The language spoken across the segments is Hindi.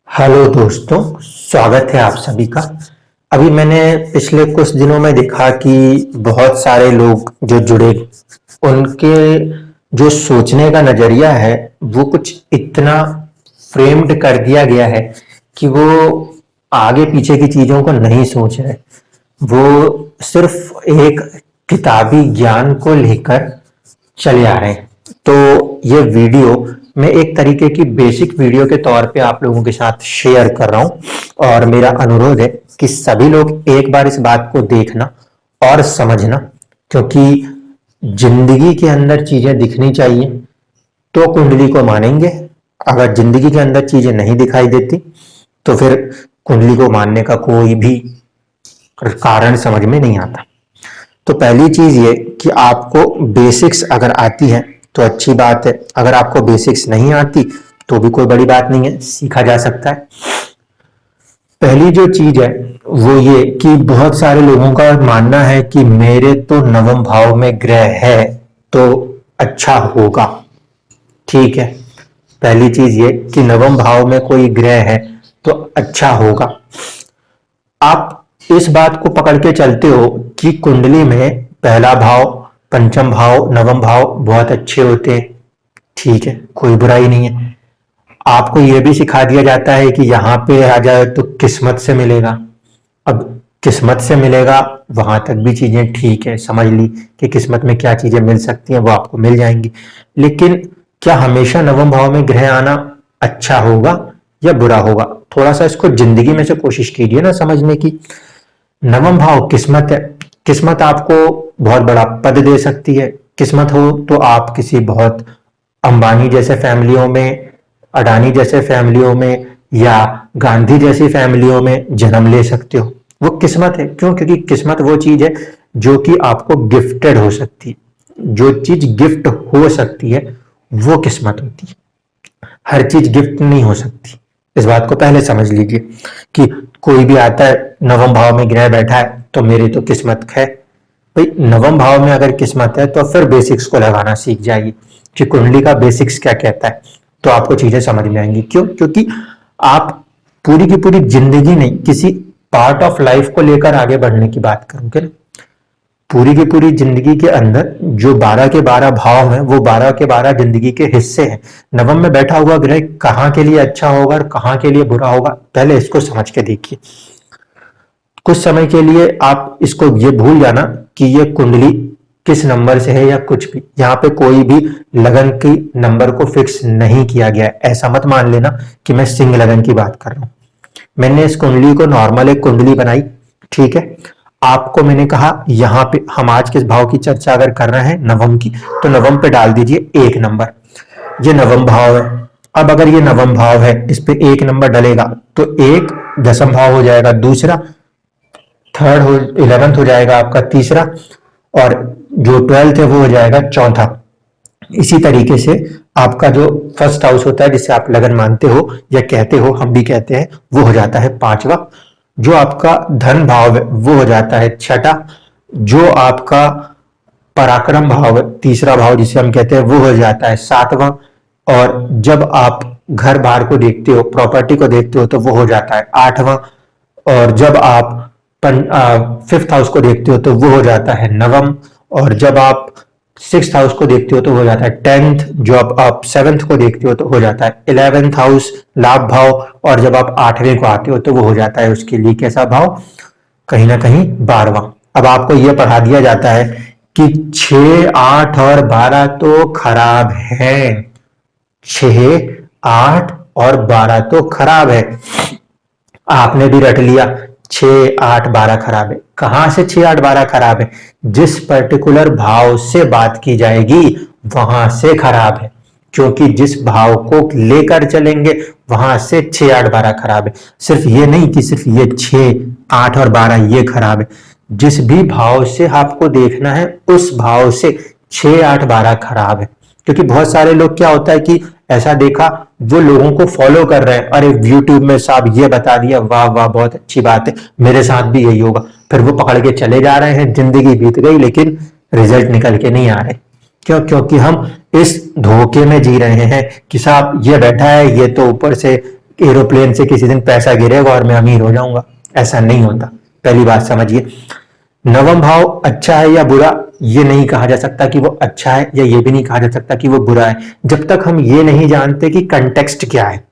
हेलो दोस्तों, स्वागत है आप सभी का। अभी मैंने पिछले कुछ दिनों में देखा कि बहुत सारे लोग जो जुड़े, उनके जो सोचने का नजरिया है वो कुछ इतना फ्रेम्ड कर दिया गया है कि वो आगे पीछे की चीजों को नहीं सोच रहे। वो सिर्फ एक किताबी ज्ञान को लेकर चले आ रहे हैं। तो ये वीडियो मैं एक तरीके की बेसिक वीडियो के तौर पे आप लोगों के साथ शेयर कर रहा हूं और मेरा अनुरोध है कि सभी लोग एक बार इस बात को देखना और समझना, क्योंकि जिंदगी के अंदर चीजें दिखनी चाहिए तो कुंडली को मानेंगे। अगर जिंदगी के अंदर चीजें नहीं दिखाई देती तो फिर कुंडली को मानने का कोई भी कारण समझ में नहीं आता। तो पहली चीज ये कि आपको बेसिक्स अगर आती है तो अच्छी बात है, अगर आपको बेसिक्स नहीं आती तो भी कोई बड़ी बात नहीं है, सीखा जा सकता है। पहली जो चीज है वो ये कि बहुत सारे लोगों का मानना है कि मेरे तो नवम भाव में ग्रह है तो अच्छा होगा। ठीक है, पहली चीज ये कि नवम भाव में कोई ग्रह है तो अच्छा होगा। आप इस बात को पकड़ के चलते हो कि कुंडली में पहला भाव, पंचम भाव, नवम भाव बहुत अच्छे होते हैं। ठीक है, कोई बुराई नहीं है। आपको यह भी सिखा दिया जाता है कि यहां पे आ जाए तो किस्मत से मिलेगा। अब किस्मत से मिलेगा वहां तक भी चीजें ठीक है, समझ ली कि किस्मत में क्या चीजें मिल सकती हैं वो आपको मिल जाएंगी। लेकिन क्या हमेशा नवम भाव में ग्रह आना अच्छा होगा या बुरा होगा? थोड़ा सा इसको जिंदगी में से कोशिश कीजिए ना समझने की। नवम भाव किस्मत है। किस्मत आपको बहुत बड़ा पद दे सकती है। किस्मत हो तो आप किसी बहुत अंबानी जैसे फैमिलियों में, अडानी जैसे फैमिलियों में या गांधी जैसी फैमिलियों में जन्म ले सकते हो। वो किस्मत है। क्यों? क्योंकि किस्मत वो चीज है जो कि आपको गिफ्टेड हो सकती है। जो चीज गिफ्ट हो सकती है वो किस्मत होती है। हर चीज गिफ्ट नहीं हो सकती। इस बात को पहले समझ लीजिए कि कोई भी आता है नवम भाव में ग्रह बैठा है तो मेरी तो किस्मत है। भाई नवम भाव में अगर किस्मत है तो फिर बेसिक्स को लगाना सीख जाइए कि कुंडली का बेसिक्स क्या कहता है, तो आपको चीजें समझ में आएंगी। क्यों? क्योंकि आप पूरी की पूरी जिंदगी नहीं, किसी पार्ट ऑफ लाइफ को लेकर आगे बढ़ने की बात करोगे ना। पूरी की पूरी जिंदगी के अंदर जो 12 के 12 भाव हैं वो 12 के 12 जिंदगी के हिस्से हैं। नवम में बैठा हुआ ग्रह कहाँ के लिए अच्छा होगा और कहाँ के लिए बुरा होगा, पहले इसको समझ के देखिए। कुछ समय के लिए आप इसको ये भूल जाना कि ये कुंडली किस नंबर से है या कुछ भी। यहाँ पे कोई भी लगन की नंबर को फिक्स नहीं किया गया है। ऐसा मत मान लेना कि मैं सिंह लगन की बात कर रहा हूं। मैंने इस कुंडली को नॉर्मल एक कुंडली बनाई, ठीक है। आपको मैंने कहा यहाँ पे हम आज किस भाव की चर्चा अगर कर रहे हैं, नवम की, तो नवम पे डाल दीजिए एक नंबर। ये नवम भाव है। अब अगर ये नवम भाव है, इस पे एक नंबर डलेगा तो एक दसम भाव हो जाएगा, दूसरा थर्ड हो, 11th हो जाएगा आपका तीसरा, और जो 12th है वो हो जाएगा चौथा। इसी तरीके से आपका जो फर्स्ट हाउस होता है जिसे आप लगन मानते हो या कहते हो, हम भी कहते हैं, वो हो जाता है पांचवा। जो आपका धन भाव है वो हो जाता है छठा। जो आपका पराक्रम भाव है, तीसरा भाव जिसे हम कहते हैं, वो हो जाता है सातवां। और जब आप घर बार को देखते हो, प्रॉपर्टी को देखते हो, तो वो हो जाता है आठवां। और जब आप फिफ्थ हाउस को देखते हो तो वो हो जाता है नवम। और जब आप सिक्स हाउस को देखते हो तो हो जाता है टेंथ। जो आप सेवेंथ को देखते हो तो हो जाता है 11th हाउस, लाभ भाव। और जब आप आठवें को आते हो तो वो हो जाता है उसके लिए कैसा भाव? कहीं ना कहीं 12वां। अब आपको यह पढ़ा दिया जाता है कि 6, 8 और 12 तो खराब है। 6, 8 और 12 तो खराब है। आपने भी रट लिया 6, 8, 12 खराब है। कहां से 6, 8, 12 खराब है? जिस पर्टिकुलर भाव से बात की जाएगी वहां से खराब है। क्योंकि जिस भाव को लेकर चलेंगे वहां से 6, 8, 12 खराब है। सिर्फ ये नहीं कि सिर्फ ये 6, 8 और 12 ये खराब है। जिस भी भाव से आपको देखना है उस भाव से 6, 8, 12 खराब है। क्योंकि बहुत सारे लोग, क्या होता है कि ऐसा देखा, वो लोगों को फॉलो कर रहे हैं, अरे यूट्यूब में साहब ये बता दिया, वाह वाह बहुत अच्छी बात है, मेरे साथ भी यही होगा। फिर वो पकड़ के चले जा रहे हैं, जिंदगी बीत गई लेकिन रिजल्ट निकल के नहीं आ रहे। क्यों? क्योंकि हम इस धोखे में जी रहे हैं कि साहब ये बैठा है, ये तो ऊपर से एरोप्लेन से किसी दिन पैसा गिरेगा और मैं अमीर हो जाऊंगा, ऐसा नहीं होता। पहली बात समझिए, नवम भाव अच्छा है या बुरा, ये नहीं कहा जा सकता कि वो अच्छा है, या ये भी नहीं कहा जा सकता कि वो बुरा है, जब तक हम ये नहीं जानते कि कंटेक्स्ट क्या है।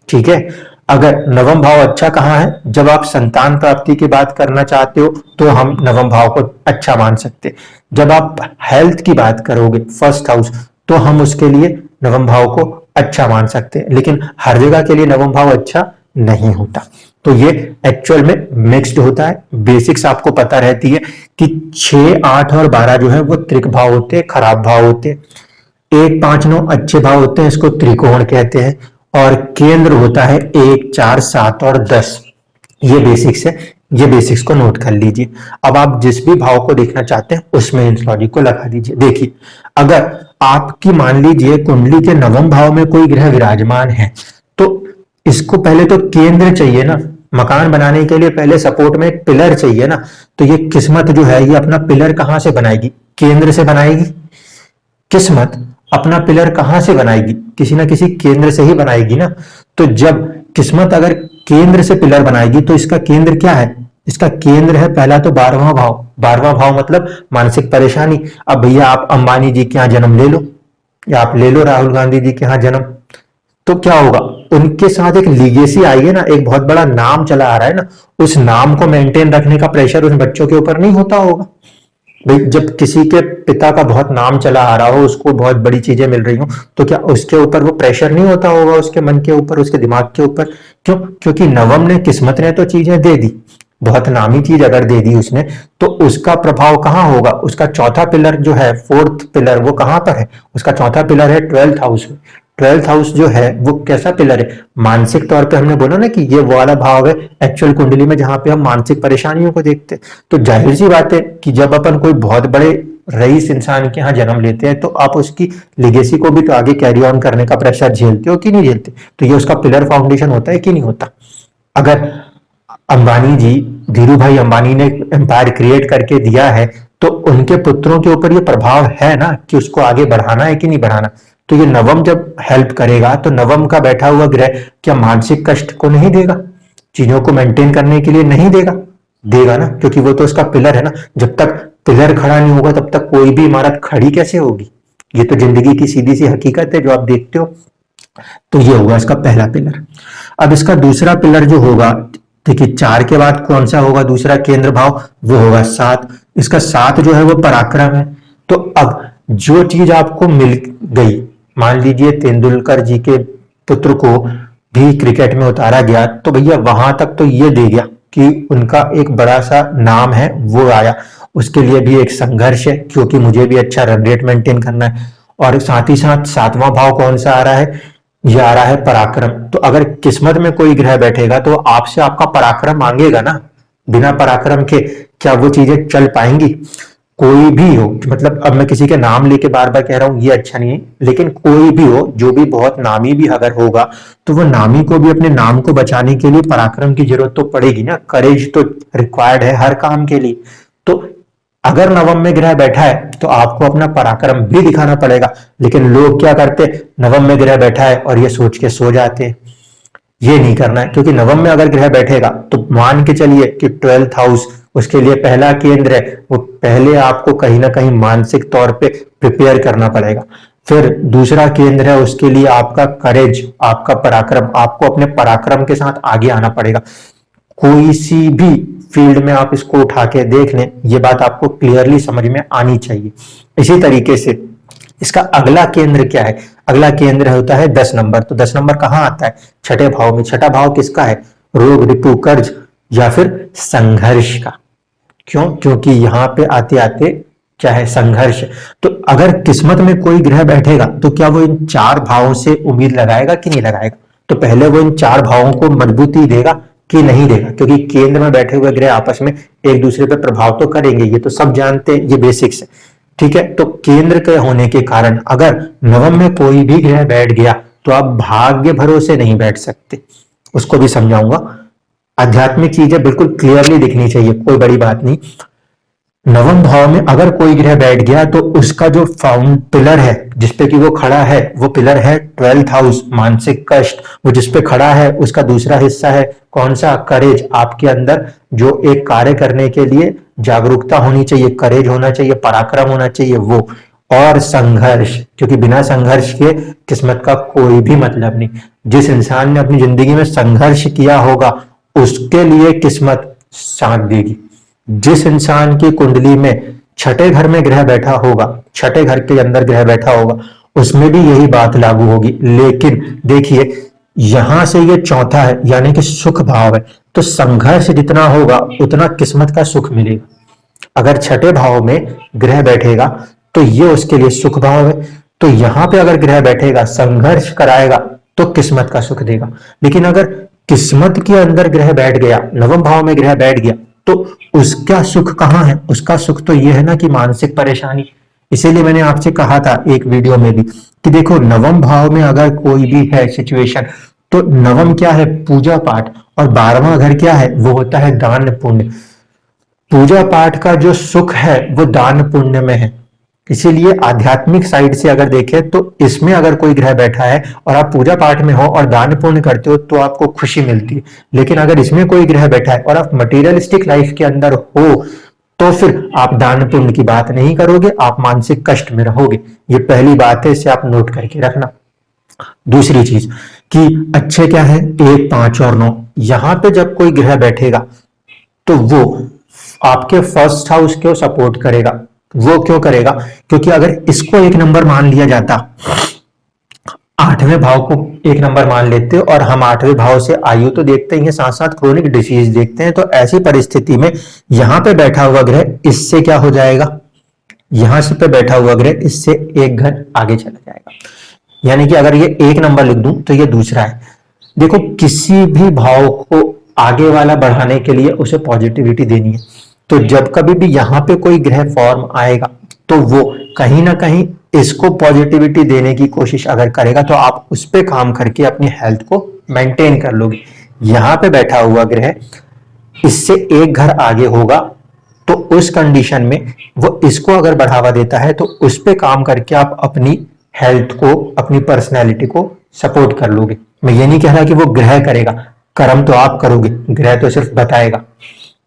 ठीक है, अगर नवम भाव अच्छा कहाँ है, जब आप संतान प्राप्ति की बात करना चाहते हो तो हम नवम भाव को अच्छा मान सकते। जब आप हेल्थ की बात करोगे, फर्स्ट हाउस, तो हम उसके लिए नवम भाव को अच्छा मान सकते हैं, लेकिन हर जगह के लिए नवम भाव अच्छा नहीं होता। तो ये एक्चुअल में मिक्स्ड होता है। बेसिक्स आपको पता रहती है कि 6, 8 और 12 जो है वो त्रिक भाव होते हैं, खराब भाव होते हैं। 1, 5, 9 अच्छे भाव होते हैं, इसको त्रिकोण कहते हैं। और केंद्र होता है 1, 4, 7 और 10। ये बेसिक्स है, ये बेसिक्स को नोट कर लीजिए। अब आप जिस भी भाव को देखना चाहते हैं उसमें इस लॉजिक को लगा दीजिए। देखिए, अगर आपकी मान लीजिए कुंडली के नवम भाव में कोई ग्रह विराजमान है, तो इसको पहले तो केंद्र चाहिए ना, मकान बनाने के लिए पहले सपोर्ट में एक पिलर चाहिए ना। तो ये किस्मत जो है ये अपना पिलर कहां से बनाएगी? केंद्र से बनाएगी। किस्मत अपना पिलर कहां से बनाएगी? किसी ना किसी केंद्र से ही बनाएगी ना। तो जब किस्मत अगर केंद्र से पिलर बनाएगी तो इसका केंद्र क्या है? इसका केंद्र है पहला तो 12वां भाव। 12वां भाव मतलब मानसिक परेशानी। अब भैया आप अंबानी जी के यहां जन्म ले लो, या आप ले लो राहुल गांधी जी के यहां जन्म, तो क्या होगा? उनके साथ एक लीगेसी आई है ना, एक बहुत बड़ा नाम चला आ रहा है ना, उस नाम को मेंटेन रखने का प्रेशर उन बच्चों के ऊपर नहीं होता होगा? भाई जब किसी के पिता का बहुत नाम चला आ रहा हो, उसको बहुत बड़ी चीजें मिल रही हो, तो क्या उसके ऊपर वो प्रेशर नहीं होता होगा, उसके मन के ऊपर, उसके दिमाग के ऊपर? क्यों? क्योंकि नवम ने, किस्मत ने तो चीजें दे दी, बहुत नामी चीज अगर दे दी उसने, तो उसका प्रभाव कहाँ होगा? उसका चौथा पिलर जो है, फोर्थ पिलर, वो कहां पर है? उसका चौथा पिलर है 12th हाउस में। 12th हाउस जो है वो कैसा पिलर है? मानसिक तौर पे हमने बोला ना कि ये वो वाला भाव है एक्चुअल कुंडली में जहां पे हम मानसिक परेशानियों को देखते हैं। तो जाहिर सी बात है कि जब अपन कोई बहुत बड़े रईस इंसान के यहाँ जन्म लेते हैं तो आप उसकी लिगेसी को भी तो आगे कैरी ऑन करने का प्रेशर झेलते हो कि नहीं झेलते? तो ये उसका पिलर फाउंडेशन होता है कि नहीं होता? अगर अंबानी जी, धीरू भाई अंबानी ने एम्पायर क्रिएट करके दिया है, तो उनके पुत्रों के ऊपर ये प्रभाव है ना कि उसको आगे बढ़ाना है कि नहीं बढ़ाना। तो ये नवम जब हेल्प करेगा तो नवम का बैठा हुआ ग्रह क्या मानसिक कष्ट को नहीं देगा? चीजों को मेंटेन करने के लिए नहीं देगा? देगा ना, क्योंकि वो तो उसका पिलर है ना। जब तक पिलर खड़ा नहीं होगा तब तक कोई भी इमारत खड़ी कैसे होगी? ये तो जिंदगी की सीधी सी हकीकत है जो आप देखते हो। तो ये होगा इसका पहला पिलर। अब इसका दूसरा पिलर जो होगा, देखिए 4 के बाद कौन सा होगा दूसरा केंद्र भाव? वो होगा 7। इसका 7 जो है वो पराक्रम है। तो अब जो चीज आपको मिल गई, मान लीजिए तेंदुलकर जी के पुत्र को भी क्रिकेट में उतारा गया, तो भैया वहां तक तो ये दे गया कि उनका एक बड़ा सा नाम है वो आया। उसके लिए भी एक संघर्ष है, क्योंकि मुझे भी अच्छा रन रेट मेंटेन करना है। और साथ ही साथ 7वां भाव कौन सा आ रहा है? ये आ रहा है पराक्रम। तो अगर किस्मत में कोई ग्रह बैठेगा तो आपसे आपका पराक्रम मांगेगा ना। बिना पराक्रम के क्या वो चीजें चल पाएंगी? कोई भी हो, मतलब अब मैं किसी के नाम लेके बार बार कह रहा हूं ये अच्छा नहीं है, लेकिन कोई भी हो, जो भी बहुत नामी भी अगर होगा, तो वो नामी को भी अपने नाम को बचाने के लिए पराक्रम की जरूरत तो पड़ेगी ना। करेज तो रिक्वायर्ड है हर काम के लिए। तो अगर नवम में ग्रह बैठा है तो आपको अपना पराक्रम भी दिखाना पड़ेगा। लेकिन लोग क्या करते? नवम में ग्रह बैठा है और ये सोच के सो जाते हैं। ये नहीं करना है, क्योंकि नवम में अगर ग्रह बैठेगा तो मान के चलिए कि 12th हाउस उसके लिए पहला केंद्र है। वो पहले आपको कहीं ना कहीं मानसिक तौर पे प्रिपेयर करना पड़ेगा। फिर दूसरा केंद्र है, उसके लिए आपका करेज, आपका पराक्रम, आपको अपने पराक्रम के साथ आगे आना पड़ेगा। कोई सी भी फील्ड में आप इसको उठा के देख लें, ये बात आपको क्लियरली समझ में आनी चाहिए। इसी तरीके से इसका अगला केंद्र क्या है? अगला केंद्र होता है 10 नंबर। तो 10 नंबर कहां आता है? छठे भाव में। छठा भाव किसका है? रोग, रिपु, कर्ज या फिर संघर्ष का। क्यों? क्योंकि यहां पे आते आते क्या है? संघर्ष। तो अगर किस्मत में कोई ग्रह बैठेगा तो क्या वो इन 4 भावों से उम्मीद लगाएगा कि नहीं लगाएगा? तो पहले वो इन 4 भावों को मजबूती देगा कि नहीं देगा? क्योंकि केंद्र में बैठे हुए ग्रह आपस में एक दूसरे पर प्रभाव तो करेंगे, ये तो सब जानते हैं, ये बेसिक्स है। ठीक है, तो केंद्र के होने के कारण अगर नवम में कोई भी ग्रह बैठ गया तो आप भाग्य भरोसे नहीं बैठ सकते। उसको भी समझाऊंगा। आध्यात्मिक चीजें बिल्कुल क्लियरली दिखनी चाहिए, कोई बड़ी बात नहीं। नवम भाव में अगर कोई ग्रह बैठ गया तो उसका जो फाउंड पिलर है जिसपे कि वो खड़ा है, वो पिलर है 12th हाउस, मानसिक कष्ट। वो जिसपे खड़ा है उसका दूसरा हिस्सा है कौन सा, करेज। आपके अंदर जो एक कार्य करने के लिए जागरूकता होनी चाहिए, करेज होना चाहिए, पराक्रम होना चाहिए, वो। और संघर्ष, क्योंकि बिना संघर्ष के किस्मत का कोई भी मतलब नहीं। जिस इंसान ने अपनी जिंदगी में संघर्ष किया होगा उसके लिए किस्मत साथ देगी। जिस इंसान की कुंडली में छठे घर में ग्रह बैठा होगा, छठे घर के अंदर ग्रह बैठा होगा, उसमें भी यही बात लागू होगी। लेकिन देखिए यहां से ये चौथा है यानी कि सुख भाव है, तो संघर्ष जितना होगा उतना किस्मत का सुख मिलेगा। अगर छठे भाव में ग्रह बैठेगा तो ये उसके लिए सुख भाव है। तो यहां पे अगर ग्रह बैठेगा, संघर्ष कराएगा, तो किस्मत का सुख देगा। लेकिन अगर किस्मत के अंदर ग्रह बैठ गया, नवम भाव में ग्रह बैठ गया, तो उसका सुख कहां है? उसका सुख तो यह है ना कि मानसिक परेशानी। इसीलिए मैंने आपसे कहा था एक वीडियो में भी कि देखो नवम भाव में अगर कोई भी है सिचुएशन, तो नवम क्या है? पूजा पाठ। और 12वां घर क्या है? वो होता है दान पुण्य। पूजा पाठ का जो सुख है वो दान पुण्य में है। इसीलिए आध्यात्मिक साइड से अगर देखें तो इसमें अगर कोई ग्रह बैठा है और आप पूजा पाठ में हो और दान पुण्य करते हो तो आपको खुशी मिलती है। लेकिन अगर इसमें कोई ग्रह बैठा है और आप मटेरियलिस्टिक लाइफ के अंदर हो तो फिर आप दान पुण्य की बात नहीं करोगे, आप मानसिक कष्ट में रहोगे। ये पहली बात है, इसे आप नोट करके रखना। दूसरी चीज कि अच्छे क्या है, 1, 5 और 9, यहां पे जब कोई ग्रह बैठेगा तो वो आपके फर्स्ट हाउस को सपोर्ट करेगा। वो क्यों करेगा? क्योंकि अगर इसको एक नंबर मान लिया जाता, 8वें भाव को एक नंबर मान लेते और हम 8वें भाव से आयु तो देखते ही हैं, साथ साथ क्रोनिक डिसीज देखते हैं, तो ऐसी परिस्थिति में यहां पे बैठा हुआ ग्रह इससे क्या हो जाएगा, यहां से पे बैठा हुआ ग्रह इससे एक घर आगे चला जाएगा। यानी कि अगर ये एक नंबर लिख दूं तो ये दूसरा है। देखो किसी भी भाव को आगे वाला बढ़ाने के लिए उसे पॉजिटिविटी देनी है। तो जब कभी भी यहां पे कोई ग्रह फॉर्म आएगा तो वो कहीं ना कहीं इसको पॉजिटिविटी देने की कोशिश अगर करेगा तो आप उस पर काम करके अपनी हेल्थ को मेंटेन कर लोगे। यहां पे बैठा हुआ ग्रह इससे एक घर आगे होगा तो उस कंडीशन में वो इसको अगर बढ़ावा देता है तो उस पर काम करके आप अपनी हेल्थ को, अपनी पर्सनैलिटी को सपोर्ट कर लोगे। मैं ये नहीं कह रहा कि वो ग्रह करेगा, कर्म तो आप करोगे, ग्रह तो सिर्फ बताएगा।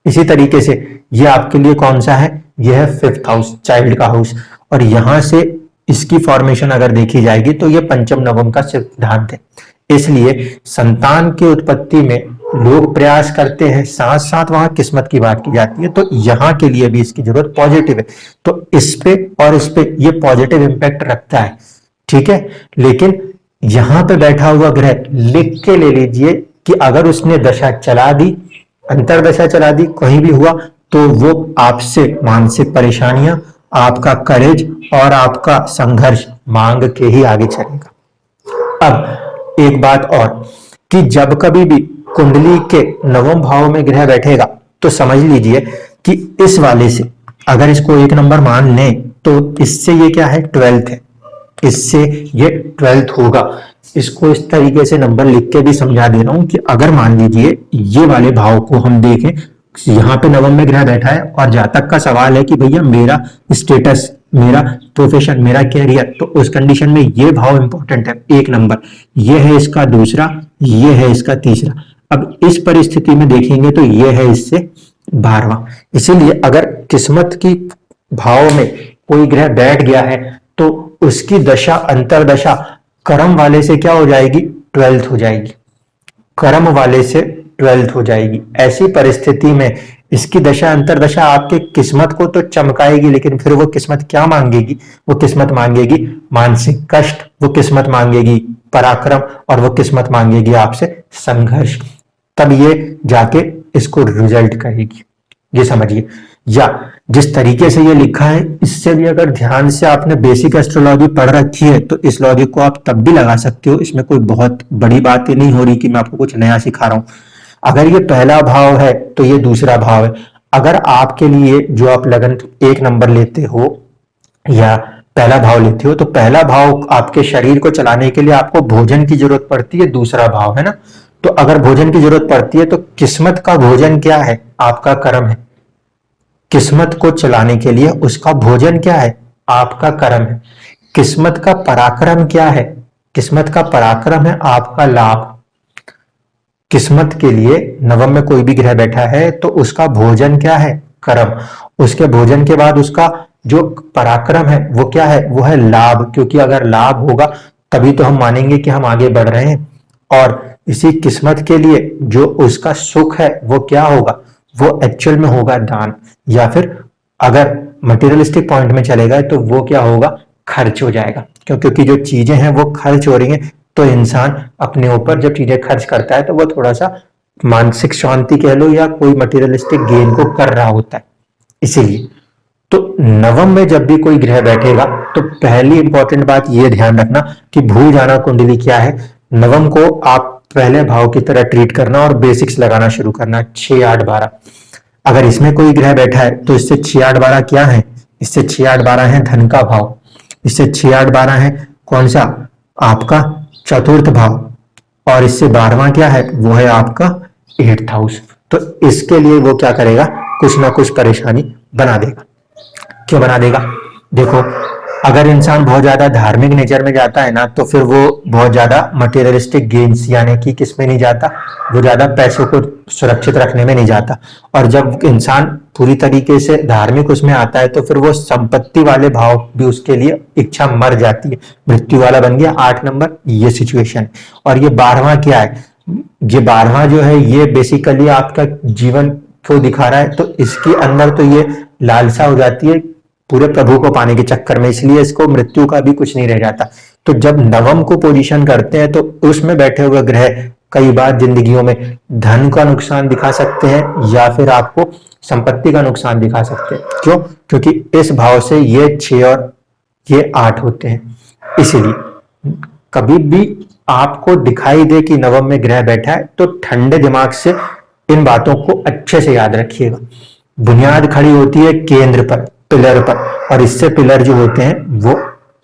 इसी तरीके से ये आपके लिए कौन सा है? ये है 5th हाउस, चाइल्ड का हाउस। और यहां से इसकी फॉर्मेशन अगर देखी जाएगी तो ये पंचम नवम का सिद्धांत है। इसलिए संतान की उत्पत्ति में लोग प्रयास करते हैं, साथ साथ वहां किस्मत की बात की जाती है। तो यहां के लिए भी इसकी जरूरत पॉजिटिव है। तो इस पे और इस पे ये पॉजिटिव इंपैक्ट रखता है, ठीक है। लेकिन यहां पे बैठा हुआ ग्रह लिख के ले लीजिए कि अगर उसने दशा चला दी, अंतरदशा चला दी, कहीं भी हुआ, तो वो आपसे मानसिक परेशानियां, आपका करेज और आपका संघर्ष मांग के ही आगे चलेगा। अब एक बात और कि जब कभी भी कुंडली के नवम भाव में ग्रह बैठेगा तो समझ लीजिए कि इस वाले से अगर इसको एक नंबर मान लें तो इससे ये क्या है? 12th है। इससे ये 12th होगा। इसको इस तरीके से नंबर लिख के भी समझा दे रहा हूं कि अगर मान लीजिए ये वाले भाव को हम देखें, यहाँ पे नवम में ग्रह बैठा है और जातक का सवाल है कि भैया मेरा स्टेटस, मेरा प्रोफेशन, मेरा कैरियर, तो उस कंडीशन में ये भाव इंपॉर्टेंट है, एक नंबर। ये है इसका दूसरा, ये है इसका तीसरा। अब इस परिस्थिति में देखेंगे तो ये है इससे 12वां। इसीलिए अगर किस्मत की भाव में कोई ग्रह बैठ गया है तो उसकी दशा, अंतरदशा कर्म वाले से क्या हो जाएगी? 12th हो जाएगी। कर्म वाले से 12th हो जाएगी। ऐसी परिस्थिति में इसकी दशा अंतरदशा आपके किस्मत को तो चमकाएगी, लेकिन फिर वो किस्मत क्या मांगेगी? वो किस्मत मांगेगी मानसिक कष्ट, वो किस्मत मांगेगी पराक्रम, और वो किस्मत मांगेगी आपसे संघर्ष। तब ये जाके इसको रिजल्ट करेगी, ये समझिए। या जिस तरीके से ये लिखा है इससे भी अगर ध्यान से आपने बेसिक एस्ट्रोलॉजी पढ़ रखी है तो इस लॉजिक को आप तब भी लगा सकते हो। इसमें कोई बहुत बड़ी बात नहीं हो रही कि मैं आपको कुछ नया सिखा रहा हूं। अगर ये पहला भाव है तो ये दूसरा भाव है। अगर आपके लिए जो आप लगन एक नंबर लेते हो या पहला भाव लेते हो तो पहला भाव आपके शरीर को चलाने के लिए आपको भोजन की जरूरत पड़ती है, दूसरा भाव है ना। तो अगर भोजन की जरूरत पड़ती है तो किस्मत का भोजन क्या है? आपका कर्म है। किस्मत को चलाने के लिए उसका भोजन क्या है? आपका कर्म है। किस्मत का पराक्रम क्या है? किस्मत का पराक्रम है आपका लाभ। किस्मत के लिए नवम में कोई भी ग्रह बैठा है तो उसका भोजन क्या है? कर्म। उसके भोजन के बाद उसका जो पराक्रम है वो क्या है? वो है लाभ, क्योंकि अगर लाभ होगा तभी तो हम मानेंगे कि हम आगे बढ़ रहे हैं। और इसी किस्मत के लिए जो उसका सुख है वो क्या होगा? वो एक्चुअल में होगा दान, या फिर अगर मटेरियलिस्टिक पॉइंट में चलेगा तो वो क्या होगा? खर्च हो जाएगा। क्योंकि जो चीजें हैं वो खर्च हो रही हैं, तो इंसान अपने ऊपर जब चीजें खर्च करता है तो वो थोड़ा सा मानसिक शांति कह लो या कोई मटेरियलिस्टिक गेन को कर रहा होता है। इसीलिए तो नवम में जब भी कोई ग्रह बैठेगा तो पहली इंपॉर्टेंट बात ये ध्यान रखना कि भूल जाना कुंडली क्या है। नवम को आप पहले भाव की तरह ट्रीट करना और बेसिक्स लगाना शुरू करना। 6, 8, 12 अगर इसमें कोई ग्रह बैठा है तो इससे 6, 8, 12 क्या है? इससे 6, 8, 12 है धन का भाव। इससे 6, 8, 12 है कौन सा? आपका चतुर्थ भाव। और इससे 12वां क्या है? वो है आपका 8th हाउस। तो इसके लिए वो क्या करेगा? कुछ ना कुछ परेशानी बना देगा। क्यों बना देगा? देखो, अगर इंसान बहुत ज्यादा धार्मिक नेचर में जाता है ना तो फिर वो बहुत ज्यादा मटेरियलिस्टिक गेन्स यानी कि किस में नहीं जाता, वो ज्यादा पैसों को सुरक्षित रखने में नहीं जाता। और जब इंसान पूरी तरीके से धार्मिक उसमें आता है तो फिर वो संपत्ति वाले भाव भी उसके लिए इच्छा मर जाती है, मृत्यु वाला बन गया 8 नंबर, ये सिचुएशन। और ये 12वां क्या है? ये 12वां जो है ये बेसिकली आपका जीवन को दिखा रहा है, तो इसके अंदर तो ये लालसा हो जाती है पूरे प्रभु को पाने के चक्कर में, इसलिए इसको मृत्यु का भी कुछ नहीं रह जाता। तो जब नवम को पोजीशन करते हैं तो उसमें बैठे हुए ग्रह कई बार जिंदगियों में धन का नुकसान दिखा सकते हैं या फिर आपको संपत्ति का नुकसान दिखा सकते हैं। क्यों? क्योंकि इस भाव से ये 6 और ये 8 होते हैं। इसीलिए कभी भी आपको दिखाई दे कि नवम में ग्रह बैठा है तो ठंडे दिमाग से इन बातों को अच्छे से याद रखिएगा। बुनियाद खड़ी होती है केंद्र पर, पिलर पर, और इससे पिलर जो होते हैं वो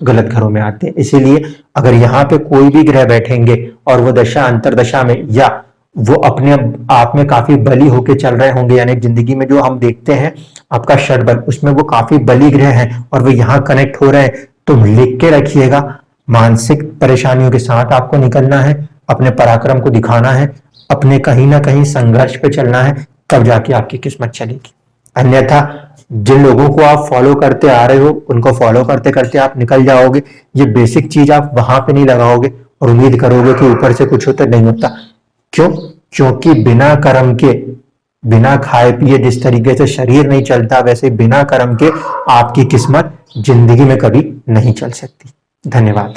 गलत घरों में आते हैं। इसीलिए अगर यहाँ पे कोई भी ग्रह बैठेंगे और वो दशा अंतरदशा में या वो अपने आप में काफी बली होके चल रहे होंगे, यानी जिंदगी में जो हम देखते हैं आपका षडबल, उसमें वो काफी बली ग्रह हैं और वो यहाँ कनेक्ट हो रहे हैं, तो लिख के रखिएगा। मानसिक परेशानियों के साथ आपको निकलना है, अपने पराक्रम को दिखाना है, अपने कहीं ना कहीं संघर्ष पे चलना है, तब जाके आपकी किस्मत चलेगी। अन्यथा जिन लोगों को आप फॉलो करते आ रहे हो उनको फॉलो करते करते आप निकल जाओगे। ये बेसिक चीज आप वहां पे नहीं लगाओगे और उम्मीद करोगे कि ऊपर से कुछ होता, नहीं होता। क्यों? क्योंकि बिना कर्म के, बिना खाए पिए जिस तरीके से शरीर नहीं चलता, वैसे बिना कर्म के आपकी किस्मत जिंदगी में कभी नहीं चल सकती। धन्यवाद।